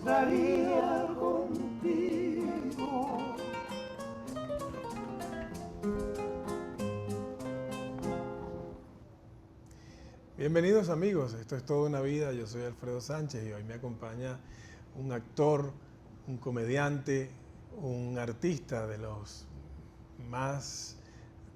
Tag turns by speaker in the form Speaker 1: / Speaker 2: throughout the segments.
Speaker 1: estaría contigo.
Speaker 2: Bienvenidos amigos, esto es Toda una Vida, yo soy Alfredo Sánchez y hoy me acompaña un actor, un comediante, un artista de los más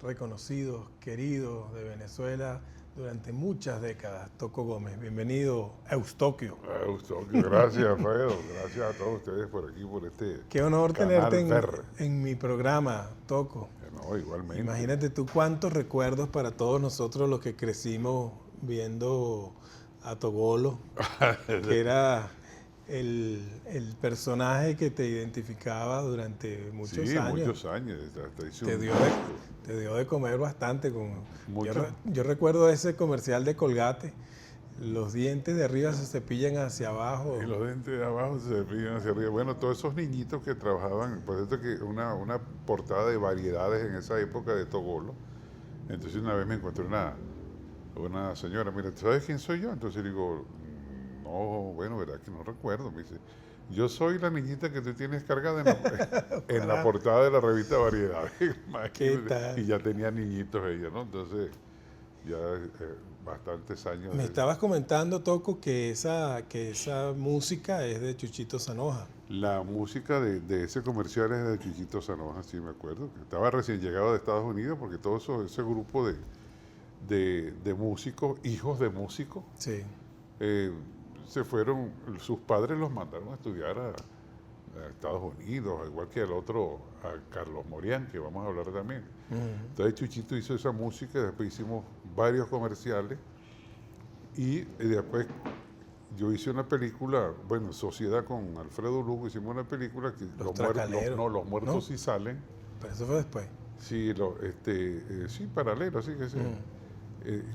Speaker 2: reconocidos, queridos de Venezuela durante muchas décadas, Toco Gómez. Bienvenido, Eustoquio.
Speaker 3: Eustoquio, gracias Alfredo, gracias a todos ustedes por aquí, por este
Speaker 2: Qué honor
Speaker 3: canal
Speaker 2: tenerte en mi programa, Toco.
Speaker 3: No, igualmente.
Speaker 2: Imagínate tú cuántos recuerdos para todos nosotros los que crecimos viendo a Togolo, que era el personaje que te identificaba durante muchos años.
Speaker 3: Sí, muchos años.
Speaker 2: Te dio de comer bastante.
Speaker 3: Mucho.
Speaker 2: Yo recuerdo ese comercial de Colgate. Los dientes de arriba se cepillan hacia abajo.
Speaker 3: Y los dientes de abajo se cepillan hacia arriba. Bueno, todos esos niñitos que trabajaban, por eso que una portada de variedades en esa época de Togolo. Entonces una vez me encontré una señora, mira, ¿sabes quién soy yo? Entonces digo, no, bueno, verdad que no recuerdo. Me dice, yo soy la niñita que tú tienes cargada en la portada de la revista Variedades.
Speaker 2: ¿Qué tal?
Speaker 3: Y ya tenía niñitos ella, ¿no? Entonces, ya bastantes años.
Speaker 2: Me estabas comentando, Toco, que esa música es de Chuchito Zanoja.
Speaker 3: La música de ese comercial es de Chuchito Zanoja, sí me acuerdo. Que estaba recién llegado de Estados Unidos porque todo ese grupo de músicos, hijos de músicos,
Speaker 2: sí.
Speaker 3: Se fueron, sus padres los mandaron a estudiar a Estados Unidos, igual que al otro, a Carlos Morián, que vamos a hablar también. Entonces Chuchito hizo esa música, después hicimos varios comerciales y después yo hice una película, bueno, Sociedad con Alfredo Lugo, hicimos una película que los muertos sí salen.
Speaker 2: Pero eso fue después.
Speaker 3: Sí, sí, paralelo, así que sí.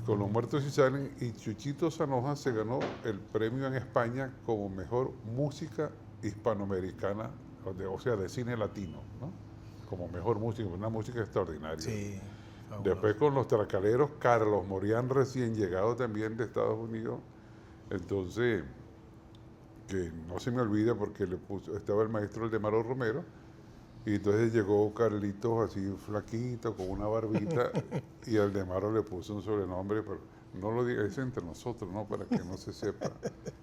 Speaker 3: Con los muertos sí salen, y Chuchito Zanoja se ganó el premio en España como mejor música hispanoamericana, o sea, de cine latino, ¿no? Como mejor música, una música extraordinaria.
Speaker 2: Sí.
Speaker 3: Después con los Tracaleros, Carlos Morián, recién llegado también de Estados Unidos. Entonces, que no se me olvida porque estaba el maestro Aldemaro Romero, y entonces llegó Carlitos así flaquito, con una barbita, y Aldemaro le puso un sobrenombre, pero no lo diga, es entre nosotros, ¿no? Para que no se sepa.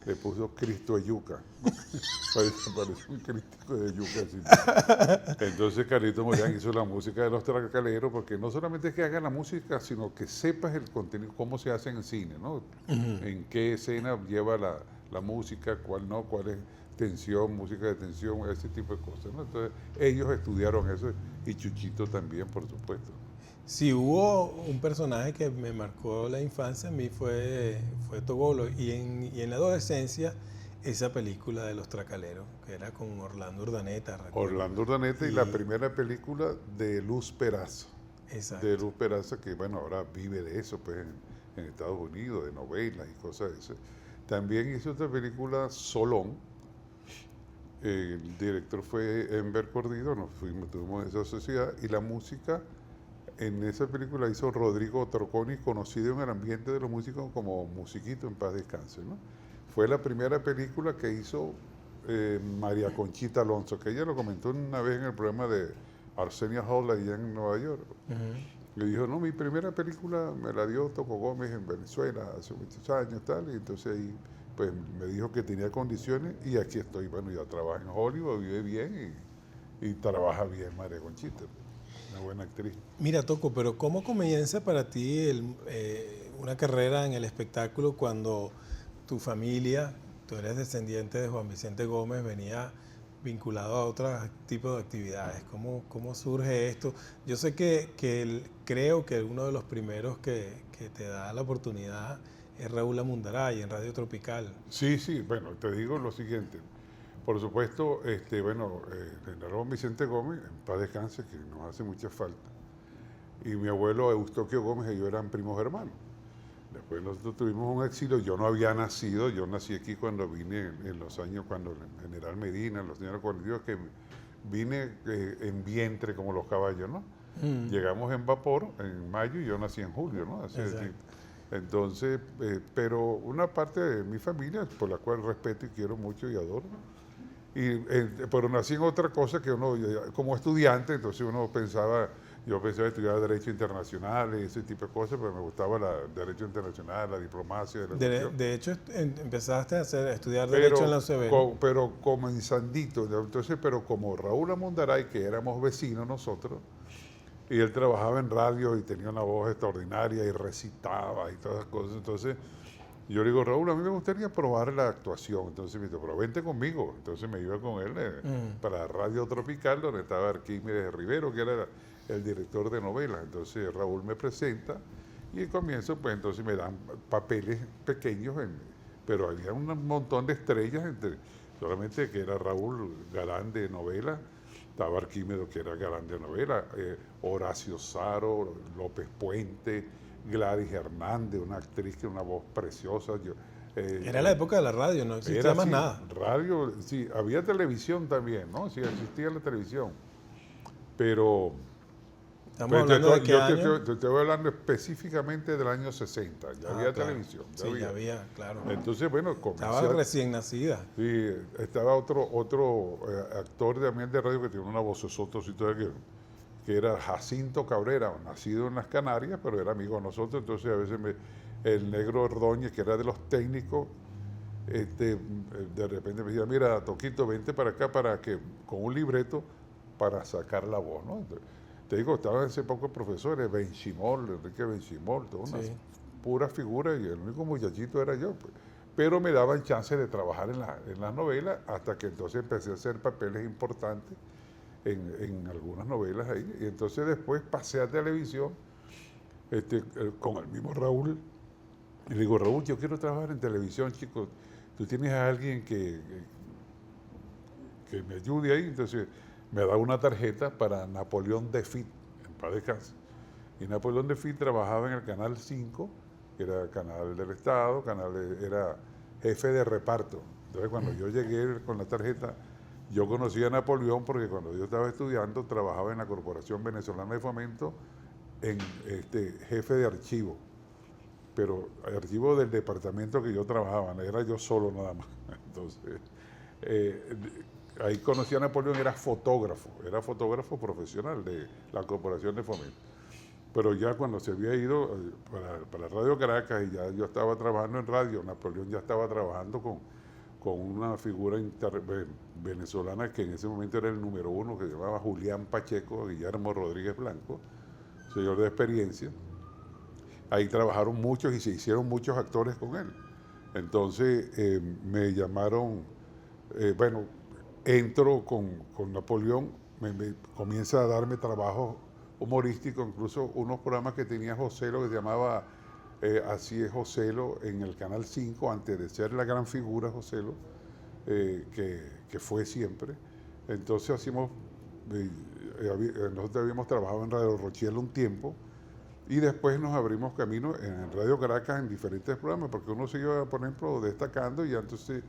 Speaker 3: Le puso Cristo de Yuca. Parece un crítico de yuca. Así. Entonces Carlitos Morián hizo la música de los Tracaleros, porque no solamente es que haga la música, sino que sepas el contenido, cómo se hace en el cine, ¿no? En qué escena lleva la música, cuál no, cuál es tensión, música de tensión, ese tipo de cosas, ¿no? Entonces ellos estudiaron eso, y Chuchito también, por supuesto.
Speaker 2: Si hubo un personaje que me marcó la infancia, a mí fue Togolo, y en la adolescencia esa película de los Tracaleros, que era con Orlando Urdaneta.
Speaker 3: Recuerdo. Orlando Urdaneta y la primera película de Luz Peraza.
Speaker 2: Exacto.
Speaker 3: De Luz Peraza, que bueno, ahora vive de eso, pues en Estados Unidos, de novelas y cosas de eso. También hizo otra película, Solón. El director fue Enver Cordido, tuvimos esa sociedad, y la música en esa película hizo Rodrigo Troconi, conocido en el ambiente de los músicos como Musiquito, en paz descanse, ¿no? Fue la primera película que hizo María Conchita Alonso, que ella lo comentó una vez en el programa de Arsenio Hall allá en Nueva York. Le dijo, no, mi primera película me la dio Toco Gómez en Venezuela hace muchos años, tal, y entonces ahí pues me dijo que tenía condiciones, y aquí estoy. Bueno, ya trabaja en Hollywood, vive bien y trabaja bien María Conchita, una buena actriz.
Speaker 2: Mira, Toco, pero ¿cómo comienza para ti una carrera en el espectáculo cuando tu familia, tú eres descendiente de Juan Vicente Gómez, venía vinculado a otros tipos de actividades? ¿Cómo surge esto? Yo sé creo que uno de los primeros que te da la oportunidad es Raúl Amundaray en Radio Tropical.
Speaker 3: Sí, bueno, te digo lo siguiente. Por supuesto, Juan Vicente Gómez, en paz descanse, que nos hace mucha falta. Y mi abuelo Eustoquio Gómez y yo eran primos hermanos. Después nosotros tuvimos un exilio, yo no había nacido, yo nací aquí cuando vine en los años, cuando el general Medina, en los años 42, que vine en vientre como los caballos, ¿no? Llegamos en vapor en mayo y yo nací en julio, ¿no? Así es. Entonces, pero una parte de mi familia, por la cual respeto y quiero mucho y adoro, Pero nací en otra cosa que uno, como estudiante, entonces yo pensaba estudiar Derecho Internacional y ese tipo de cosas, pero me gustaba el Derecho Internacional, la diplomacia, la cuestión.
Speaker 2: De hecho, empezaste a estudiar Derecho en la UCB, ¿no?
Speaker 3: Pero comenzandito, ¿no? Entonces, pero como Raúl Amundaray, que éramos vecinos nosotros, y él trabajaba en radio y tenía una voz extraordinaria y recitaba y todas esas cosas, entonces yo le digo, Raúl, a mí me gustaría probar la actuación. Entonces me dijo, pero vente conmigo. Entonces me iba con él para Radio Tropical, donde estaba Arquímedes Rivero, que era el director de novelas. Entonces Raúl me presenta y comienzo, pues entonces me dan papeles pequeños, pero había un montón de estrellas, solamente que era Raúl galán de novela, estaba Arquímedes, que era galán de novela, Horacio Saro, López Puente, Gladys Hernández, una actriz que una voz preciosa.
Speaker 2: Era la época de la radio, no existía más nada.
Speaker 3: Radio, sí, había televisión también, ¿no? Sí, existía la televisión. Pero
Speaker 2: Estamos hablando de qué año.
Speaker 3: te estoy hablando específicamente del año 60. Ya había
Speaker 2: Claro.
Speaker 3: televisión.
Speaker 2: Ya había, claro.
Speaker 3: Entonces, bueno,
Speaker 2: Estaba recién nacida.
Speaker 3: Sí, estaba otro actor también de radio que tiene una vocesota y todo que era Jacinto Cabrera, nacido en las Canarias, pero era amigo de nosotros. Entonces a veces el negro Ordóñez, que era de los técnicos, de repente me decía, mira, Toquito, vente para acá con un libreto para sacar la voz, ¿no? Entonces, te digo, estaban hace poco profesores, Benchimol, Enrique Benchimol, todas unas puras figuras, y el único muchachito era yo, pues. Pero me daban chance de trabajar en las novelas, hasta que entonces empecé a hacer papeles importantes en algunas novelas ahí. Y entonces después pasé a televisión con el mismo Raúl. Y le digo, Raúl, yo quiero trabajar en televisión, chicos. ¿Tú tienes a alguien que me ayude ahí? Entonces me da una tarjeta para Napoleón Defit, en paz descanse. Y Napoleón Defit trabajaba en el Canal 5, que era canal del Estado, era jefe de reparto. Entonces cuando yo llegué con la tarjeta, yo conocí a Napoleón porque cuando yo estaba estudiando trabajaba en la Corporación Venezolana de Fomento en jefe de archivo, pero el archivo del departamento que yo trabajaba, no era yo solo nada más. Entonces, ahí conocí a Napoleón, era fotógrafo profesional de la Corporación de Fomento. Pero ya cuando se había ido para Radio Caracas y ya yo estaba trabajando en radio, Napoleón ya estaba trabajando con una figura venezolana que en ese momento era el número uno, que se llamaba Julián Pacheco, Guillermo Rodríguez Blanco, señor de experiencia. Ahí trabajaron muchos y se hicieron muchos actores con él. Entonces me llamaron, entro con Napoleón, comienza a darme trabajo humorístico, incluso unos programas que tenía Joselo que se llamaba Así es Joselo en el Canal 5, antes de ser la gran figura Joselo, que fue siempre. Entonces nosotros habíamos trabajado en Radio Rochiel un tiempo y después nos abrimos camino en Radio Caracas en diferentes programas, porque uno se iba, por ejemplo, destacando y entonces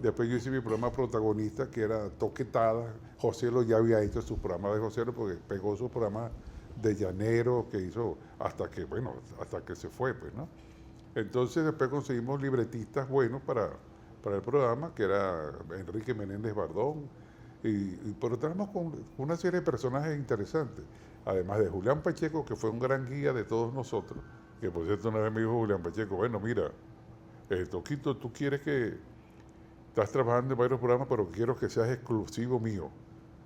Speaker 3: después yo hice mi programa protagonista, que era Toquetada. Joselo ya había hecho su programa de Joselo porque pegó su programa de llanero que hizo hasta que se fue, pues, ¿no? Entonces después conseguimos libretistas buenos para el programa, que era Enrique Menéndez Bardón, pero tenemos con una serie de personajes interesantes, además de Julián Pacheco, que fue un gran guía de todos nosotros, que por cierto una vez me dijo Julián Pacheco, bueno, mira, Toquito, tú quieres estás trabajando en varios programas, pero quiero que seas exclusivo mío.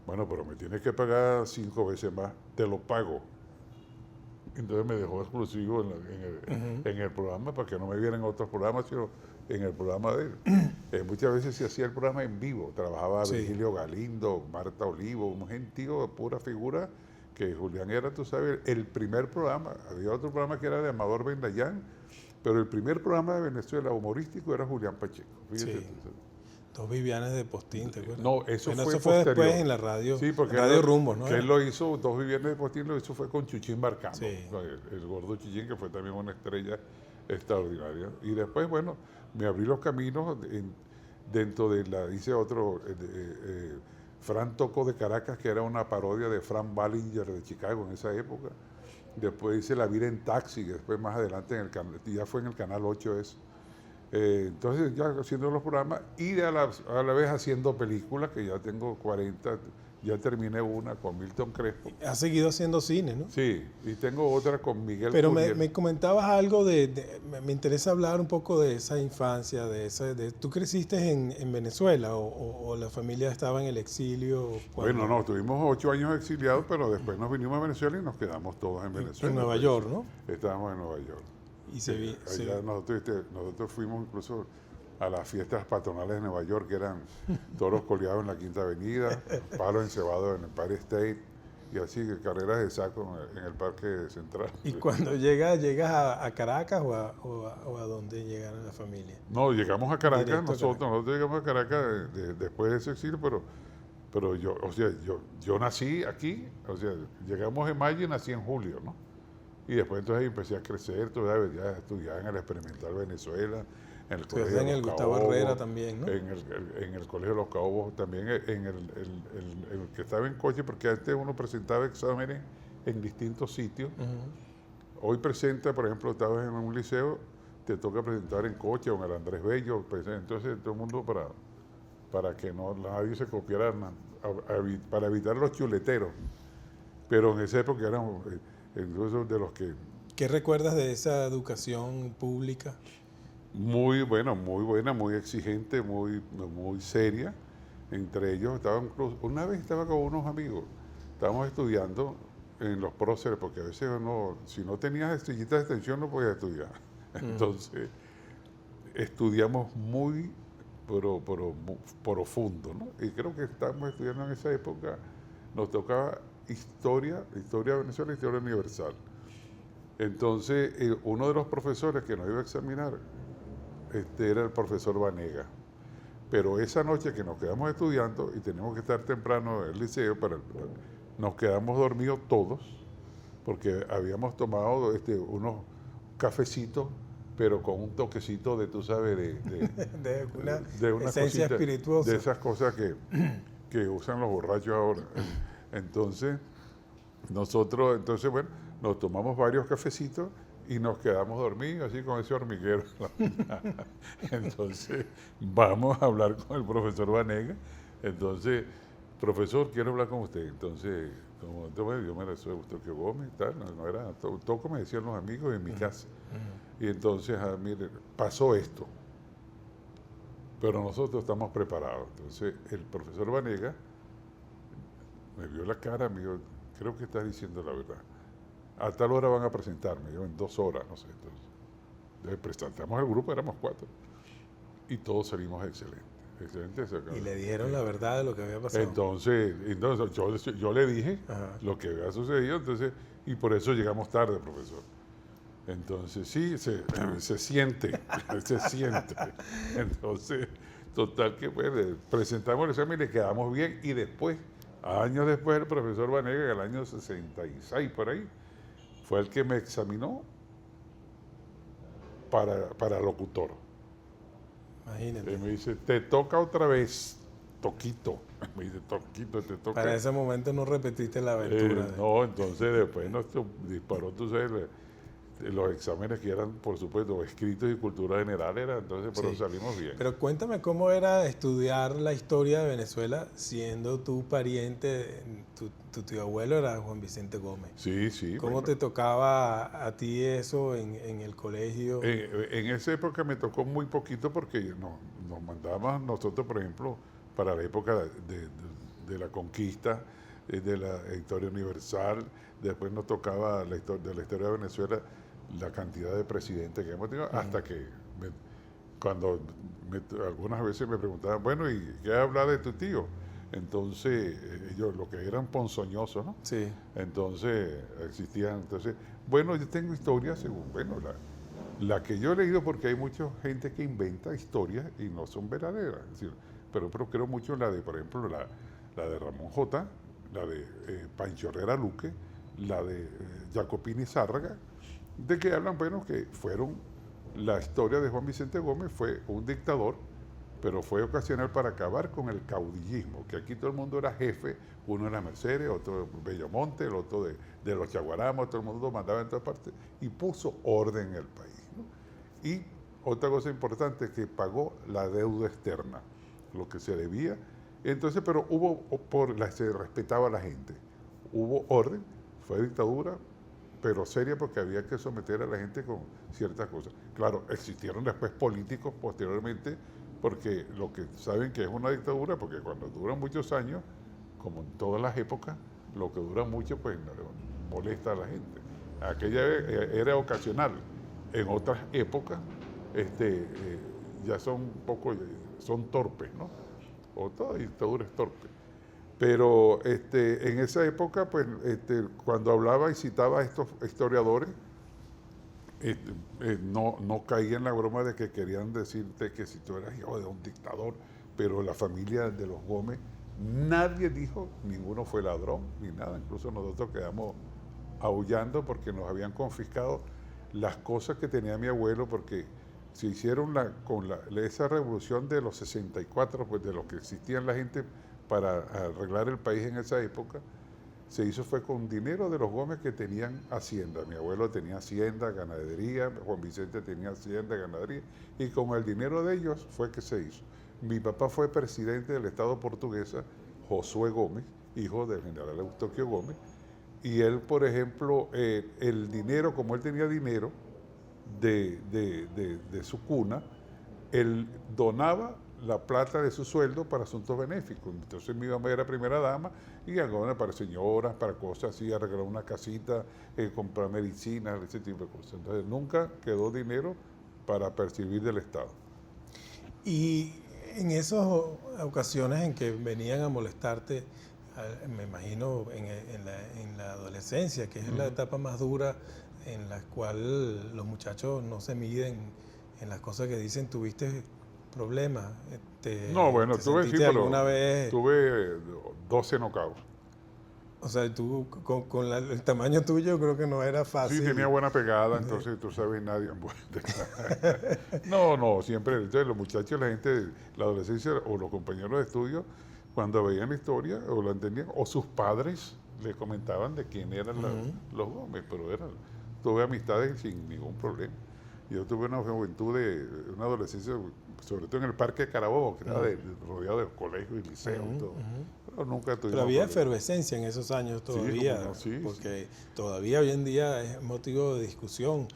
Speaker 3: Bueno, pero me tienes que pagar 5 veces más, te lo pago. Entonces me dejó exclusivo en el programa para que no me vieran otros programas, sino en el programa de él. Muchas veces se hacía el programa en vivo, trabajaba Virgilio Galindo, Marta Olivo, un gentío de pura figura, que Julián era, tú sabes, el primer programa. Había otro programa que era de Amador Bendayán, pero el primer programa de Venezuela humorístico era Julián Pacheco. Fíjate,
Speaker 2: Sí. Dos Vivianes de Postín, ¿te acuerdas?
Speaker 3: No, eso fue
Speaker 2: después en la radio,
Speaker 3: sí, porque
Speaker 2: Radio Rumbo, ¿no?
Speaker 3: Que él lo hizo, Dos Viviendas de Postín, lo hizo fue con Chuchín Marcano,
Speaker 2: Sí.
Speaker 3: el gordo Chuchín, que fue también una estrella extraordinaria. Y después, bueno, me abrí los caminos dentro de hice otro, Fran Toco de Caracas, que era una parodia de Frank Ballinger de Chicago en esa época. Después hice La vida en taxi, que después más adelante ya fue en el Canal 8 eso. Entonces ya haciendo los programas y a la vez haciendo películas, que ya tengo 40, ya terminé una con Milton Crespo.
Speaker 2: Has seguido haciendo cine, ¿no?
Speaker 3: Sí, y tengo otra con Miguel
Speaker 2: Pero
Speaker 3: Curiel.
Speaker 2: me comentabas algo me interesa hablar un poco de esa infancia, ¿tú creciste en Venezuela o la familia estaba en el exilio?
Speaker 3: Bueno, no, tuvimos 8 años exiliados, pero después nos vinimos a Venezuela y nos quedamos todos en Venezuela.
Speaker 2: En Nueva York, ¿no?
Speaker 3: Estábamos en Nueva York.
Speaker 2: Y
Speaker 3: Allá nosotros fuimos incluso a las fiestas patronales de Nueva York, que eran toros coleados en la Quinta Avenida, palos encebados en el Empire State, y así, carreras de saco en el Parque Central.
Speaker 2: ¿Y cuando llegas a Caracas o a dónde llegaron la familia?
Speaker 3: No, llegamos a Caracas,
Speaker 2: Directo a
Speaker 3: nosotros llegamos a Caracas después de ese exilio, pero yo, o sea, yo nací aquí, o sea, llegamos en mayo y nací en julio, ¿no? Y después entonces empecé a crecer, todavía ya estudiaba en el Experimental Venezuela, en el Colegio
Speaker 2: en
Speaker 3: de
Speaker 2: el
Speaker 3: los
Speaker 2: Gustavo
Speaker 3: Caobos,
Speaker 2: Herrera también, ¿no?
Speaker 3: en el Colegio de los Caobos, también en el que estaba en coche, porque antes uno presentaba exámenes en distintos sitios. Hoy presenta, por ejemplo, estabas en un liceo, te toca presentar en coche o en el Andrés Bello, entonces todo el mundo para que nadie se copiara, para evitar los chuleteros. Pero en esa época éramos incluso de los que...
Speaker 2: ¿Qué recuerdas de esa educación pública?
Speaker 3: Muy buena, muy exigente, muy seria. Entre ellos una vez estaba con unos amigos, estábamos estudiando en los próceres, porque a veces si no tenías estrellitas de extensión no podías estudiar. Entonces, estudiamos muy profundo, ¿no? Y creo que estábamos estudiando en esa época, nos tocaba historia de Venezuela, historia universal. Entonces, uno de los profesores que nos iba a examinar era el profesor Vanega. Pero esa noche que nos quedamos estudiando y teníamos que estar temprano en el liceo, nos quedamos dormidos todos, porque habíamos tomado unos cafecitos, pero con un toquecito de, tú sabes,
Speaker 2: de una esencia espirituosa.
Speaker 3: De esas cosas que usan los borrachos ahora. Entonces, bueno, nos tomamos varios cafecitos y nos quedamos dormidos así con ese hormiguero. Entonces, vamos a hablar con el profesor Vanega. Entonces, profesor, quiero hablar con usted. Entonces, yo me soy Eustaquio Gómez y tal, no era todo como decían los amigos en mi casa. Y entonces, mire, pasó esto, pero nosotros estamos preparados. Entonces, el profesor Vanega me vio la cara, me dijo, creo que estás diciendo la verdad. A tal hora van a presentarme, yo en 2 horas, no sé. Entonces presentamos al grupo, éramos 4. Y todos salimos excelentes.
Speaker 2: Y le dijeron la verdad de lo que había pasado.
Speaker 3: Entonces yo le dije lo que había sucedido, y por eso llegamos tarde, profesor. Entonces sí, se siente, se siente. Entonces, total que pues, presentamos el examen y le quedamos bien, y después, años después, el profesor Vanega, en el año 66 por ahí, fue el que me examinó para locutor.
Speaker 2: Imagínate.
Speaker 3: Y me dice, te toca otra vez, Toquito. Me dice, Toquito, te toca.
Speaker 2: Para ese momento no repetiste la aventura.
Speaker 3: No, entonces después nos disparó, tú sabes, los exámenes que eran, por supuesto, escritos y cultura general, entonces, pero salimos bien.
Speaker 2: Pero cuéntame cómo era estudiar la historia de Venezuela siendo tu pariente, tu tío abuelo era Juan Vicente Gómez.
Speaker 3: Sí.
Speaker 2: ¿Cómo te tocaba a ti eso en el colegio?
Speaker 3: En esa época me tocó muy poquito porque nos mandaban nosotros, por ejemplo, para la época de la conquista, de la historia universal, después nos tocaba de la historia de Venezuela, la cantidad de presidentes que hemos tenido, hasta que algunas veces me preguntaban, bueno, ¿y qué habla de tu tío? Entonces, ellos lo que eran ponzoñosos, ¿no?
Speaker 2: Sí.
Speaker 3: Entonces, bueno, yo tengo historias, según, bueno, la que yo he leído, porque hay mucha gente que inventa historias y no son verdaderas, es decir, pero creo mucho en la de, por ejemplo, la de Ramón J., la de Pancho Herrera Luque, la de Jacopini Zárraga, de que hablan, bueno, que la historia de Juan Vicente Gómez fue un dictador, pero fue ocasional para acabar con el caudillismo, que aquí todo el mundo era jefe, uno en la Mercedes, otro en Bellomonte, el otro de los Chaguaramos, todo el mundo mandaba en todas partes, y puso orden en el país, ¿no? Y otra cosa importante, que pagó la deuda externa, lo que se debía. Entonces, pero se respetaba a la gente. Hubo orden, fue dictadura, pero seria porque había que someter a la gente con ciertas cosas. Claro, existieron después políticos posteriormente, porque lo que saben que es una dictadura, porque cuando duran muchos años, como en todas las épocas, lo que dura mucho pues molesta a la gente. Aquella era ocasional. En otras épocas ya son un poco, son torpes, ¿no? O toda dictadura es torpe. Pero en esa época, pues, cuando hablaba y citaba a estos historiadores, no caía en la broma de que querían decirte que si tú eras hijo de un dictador, pero la familia de los Gómez, nadie dijo, ninguno fue ladrón, ni nada. Incluso nosotros quedamos aullando porque nos habían confiscado las cosas que tenía mi abuelo, porque se hicieron esa revolución de los 64, pues de lo que existía la gente para arreglar el país en esa época, se hizo fue con dinero de los Gómez que tenían hacienda. Mi abuelo tenía hacienda, ganadería, Juan Vicente tenía hacienda, ganadería, y con el dinero de ellos fue que se hizo. Mi papá fue presidente del Estado portuguesa, Josué Gómez, hijo del general Eustoquio Gómez, y él, por ejemplo, el dinero, como él tenía dinero de su cuna, él donaba la plata de su sueldo para asuntos benéficos. Entonces mi mamá era primera dama y alguna para señoras, para cosas así, arreglar una casita, comprar medicinas, ese tipo de cosas. Entonces nunca quedó dinero para percibir del Estado.
Speaker 2: Y en esas ocasiones en que venían a molestarte, me imagino en la adolescencia, que es la etapa más dura en la cual los muchachos no se miden en las cosas que dicen, ¿tuviste problemas?
Speaker 3: No, bueno,
Speaker 2: ¿te
Speaker 3: tuve, sí,
Speaker 2: sentiste
Speaker 3: pero
Speaker 2: alguna vez?
Speaker 3: tuve 12 knockouts.
Speaker 2: O sea, tú con el tamaño tuyo creo que no era fácil.
Speaker 3: Sí, tenía buena pegada, entonces tú sabes, nadie. No, siempre, entonces, los muchachos, la gente, la adolescencia o los compañeros de estudio, cuando veían la historia o la entendían, o sus padres le comentaban de quién eran los Gómez, pero tuve amistades sin ningún problema. Yo tuve una juventud, una adolescencia, sobre todo en el Parque de Carabobo, que era rodeado de colegios y liceos y todo. Pero nunca tuvimos
Speaker 2: Pero había
Speaker 3: problemas.
Speaker 2: efervescencia en esos años todavía,
Speaker 3: cómo no, sí,
Speaker 2: porque todavía hoy en día es motivo de discusión.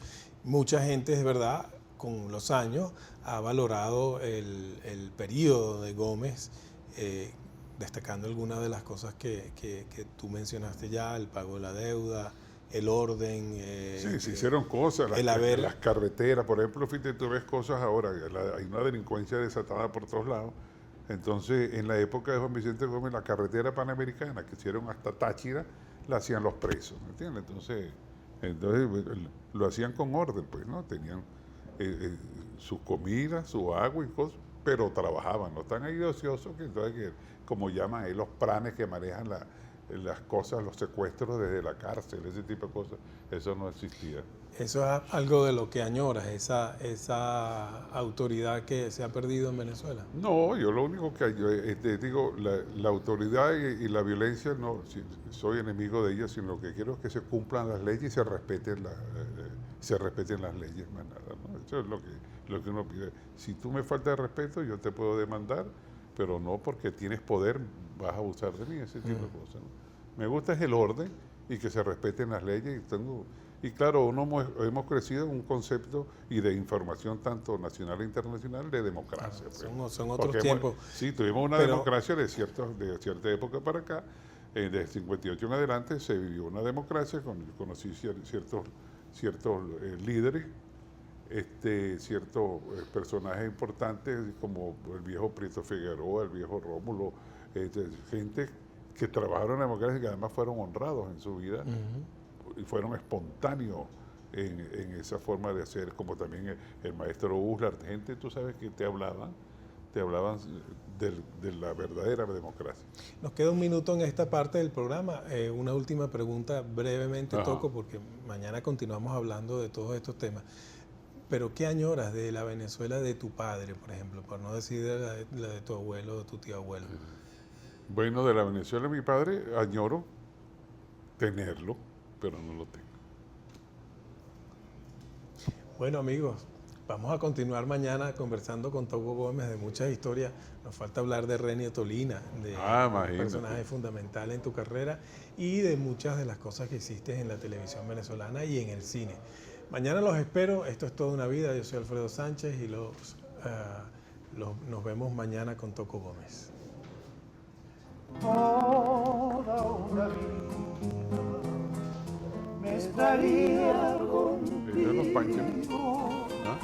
Speaker 2: Mucha gente, es verdad, con los años ha valorado el periodo de Gómez, destacando algunas de las cosas que tú mencionaste ya, el pago de la deuda, el orden.
Speaker 3: Sí, se hicieron cosas, las carreteras, por ejemplo, fíjate, tú ves cosas ahora, hay una delincuencia desatada por todos lados. Entonces, en la época de Juan Vicente Gómez, la carretera panamericana que hicieron hasta Táchira, la hacían los presos, ¿me entiendes? Entonces lo hacían con orden, pues, ¿no? Tenían su comida, su agua y cosas, pero trabajaban, no están ahí de ociosos, como llaman ahí los planes que manejan las cosas, los secuestros desde la cárcel, ese tipo de cosas, eso no existía.
Speaker 2: Eso es algo de lo que añoras, esa autoridad que se ha perdido en Venezuela.
Speaker 3: No, yo lo único que digo, la autoridad y la violencia, no soy enemigo de ellas, sino lo que quiero es que se cumplan las leyes y se respeten las leyes, más nada, ¿no? Eso es lo que uno pide. Si tú me faltas de respeto, yo te puedo demandar, pero no porque tienes poder vas a abusar de mí, ese tipo de cosas, ¿no? Me gusta es el orden y que se respeten las leyes. Y claro, hemos crecido en un concepto y de información tanto nacional e internacional de democracia.
Speaker 2: Son otros tiempos.
Speaker 3: Sí, tuvimos una democracia de cierta época para acá. Desde 58 en adelante se vivió una democracia, conocí ciertos líderes, ciertos personajes importantes como el viejo Prieto Figueroa, el viejo Rómulo, gente que trabajaron en la democracia y que además fueron honrados en su vida y fueron espontáneos en esa forma de hacer, como también el maestro Uslar, gente, tú sabes, que te hablaban de la verdadera democracia.
Speaker 2: Nos queda un minuto en esta parte del programa. Una última pregunta brevemente toco, porque mañana continuamos hablando de todos estos temas. Pero ¿qué añoras de la Venezuela de tu padre, por ejemplo, por no decir de la de tu abuelo o de tu tío abuelo?
Speaker 3: Bueno, de la Venezuela de mi padre añoro tenerlo, pero no lo tengo.
Speaker 2: Bueno, amigos, vamos a continuar mañana conversando con Toco Gómez de muchas historias. Nos falta hablar de Renio Tolina, de un
Speaker 3: imagínate.
Speaker 2: personaje fundamental en tu carrera y de muchas de las cosas que hiciste en la televisión venezolana y en el cine. Mañana los espero. Esto es Toda una Vida. Yo soy Alfredo Sánchez y nos vemos mañana con Toco Gómez.
Speaker 1: Toda una vida me estaría
Speaker 3: Ellos nos panchan.
Speaker 1: contigo.
Speaker 3: ¿Ah?